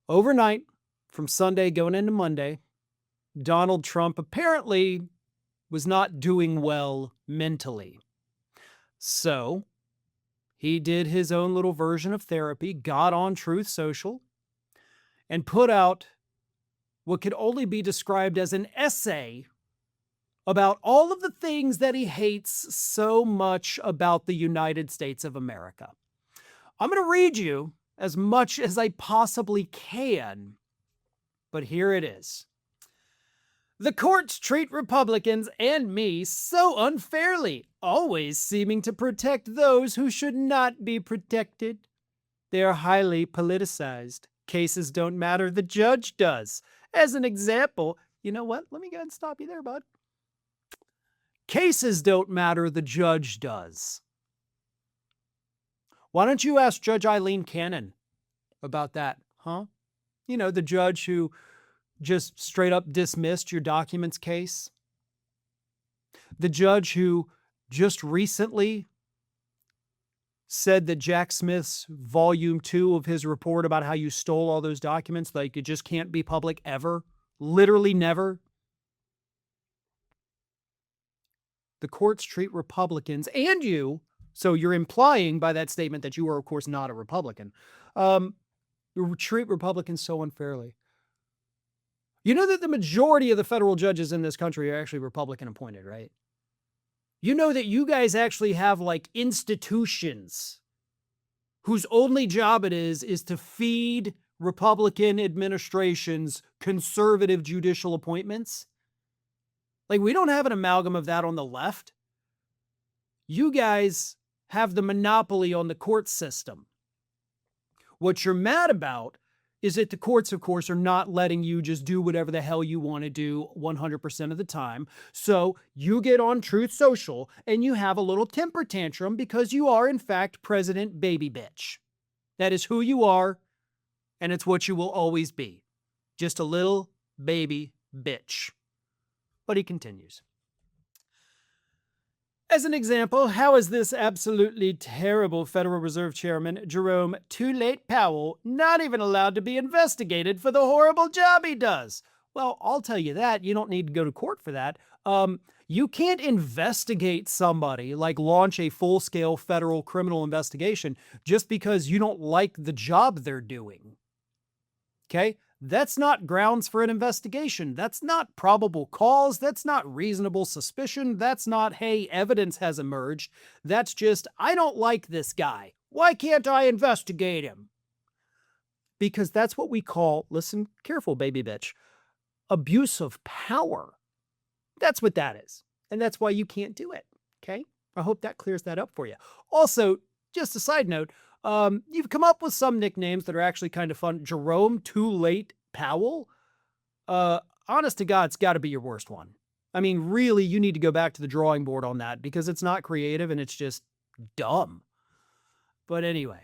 Overnight, from Sunday going into Monday, Donald Trump apparently was not doing well mentally. So he did his own little version of therapy, got on Truth Social, and put out what could only be described as an essay about all of the things that he hates so much about the United States of America. I'm going to read you as much as I possibly can, but here it is. The courts treat Republicans and me so unfairly, always seeming to protect those who should not be protected. They are highly politicized. Cases don't matter, the judge does. As an example, you know what? Let me go ahead and stop you there, bud. Cases don't matter, the judge does. Why don't you ask Judge Eileen Cannon about that, huh? You know, the judge who just straight up dismissed your documents case. The judge who just recently said that Jack Smith's volume 2 of his report about how you stole all those documents, like it just can't be public ever, literally never. The courts treat Republicans and you, so you're implying by that statement that you are, of course, not a Republican, treat Republicans so unfairly. You know that the majority of the federal judges in this country are actually Republican appointed, right? You know that you guys actually have like institutions whose only job it is to feed Republican administrations conservative judicial appointments. Like, we don't have an amalgam of that on the left. You guys have the monopoly on the court system. What you're mad about is that the courts, of course, are not letting you just do whatever the hell you want to do 100% of the time. So you get on Truth Social and you have a little temper tantrum because you are, in fact, President Baby Bitch. That is who you are, and it's what you will always be. Just a little baby bitch. But he continues. As an example, how is this absolutely terrible Federal Reserve Chairman, Jerome Too Late Powell, not even allowed to be investigated for the horrible job he does? Well, I'll tell you that. You don't need to go to court for that. You can't investigate somebody, like launch a full-scale federal criminal investigation, just because you don't like the job they're doing. Okay? That's not grounds for an investigation. That's not probable cause. That's not reasonable suspicion. That's not, hey, evidence has emerged. That's just, I don't like this guy. Why can't I investigate him? Because that's what we call, listen careful, baby bitch, abuse of power. That's what that is. And that's why you can't do it. Okay? I hope that clears that up for you. Also, just a side note, you've come up with some nicknames that are actually kind of fun. Jerome Too Late Powell. Honest to God, it's got to be your worst one. I mean, really, you need to go back to the drawing board on that because it's not creative and it's just dumb. But anyway,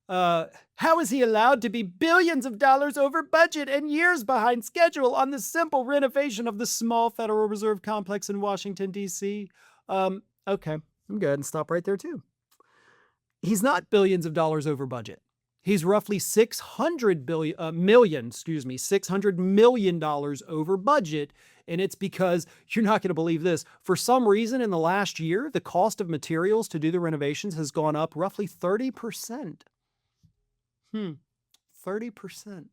how is he allowed to be billions of dollars over budget and years behind schedule on the simple renovation of the small Federal Reserve complex in Washington, D.C.? Okay, I'm good and stop right there too. He's not billions of dollars over budget. He's roughly $600 million over budget. And it's because, you're not going to believe this, for some reason in the last year, the cost of materials to do the renovations has gone up roughly 30%. 30%.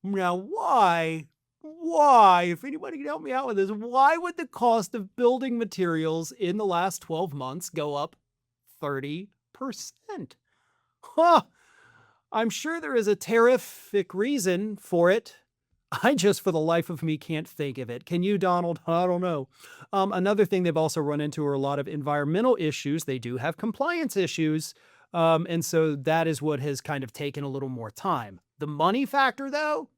Now, why, if anybody can help me out with this, why would the cost of building materials in the last 12 months go up 30%? Huh. I'm sure there is a terrific reason for it. I just, for the life of me, can't think of it. Can you, Donald? I don't know. Another thing they've also run into are a lot of environmental issues. They do have compliance issues. And so that is what has kind of taken a little more time. The money factor, though,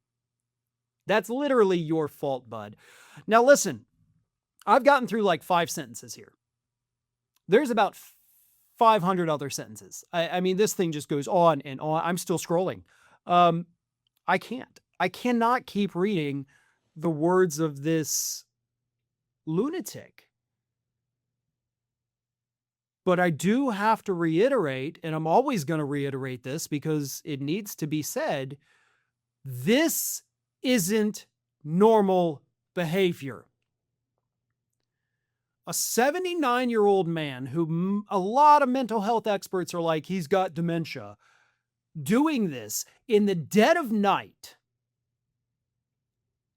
that's literally your fault, bud. Now, listen, I've gotten through like 5 sentences here. There's about 500 other sentences. I mean, this thing just goes on and on. I'm still scrolling. I cannot keep reading the words of this lunatic. But I do have to reiterate, and I'm always going to reiterate this because it needs to be said, this isn't normal behavior. A 79-year-old man who a lot of mental health experts are like, he's got dementia, doing this in the dead of night,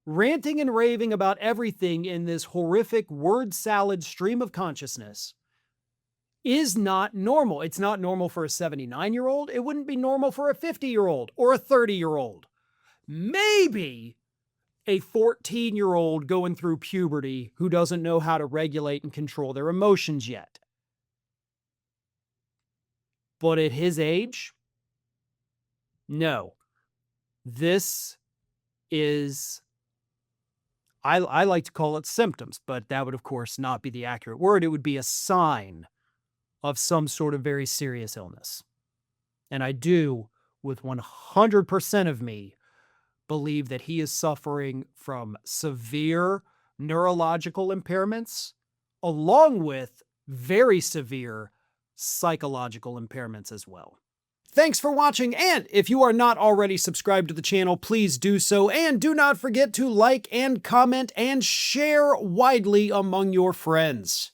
ranting and raving about everything in this horrific word salad stream of consciousness is not normal. It's not normal for a 79-year-old. It wouldn't be normal for a 50-year-old or a 30-year-old. Maybe a 14-year-old going through puberty who doesn't know how to regulate and control their emotions yet. But at his age, no. This is, I like to call it symptoms, but that would, of course, not be the accurate word. It would be a sign of some sort of very serious illness. And I do, with 100% of me, believe that he is suffering from severe neurological impairments, along with very severe psychological impairments as well. Thanks for watching, and if you are not already subscribed to the channel, please do so, and do not forget to like and comment and share widely among your friends.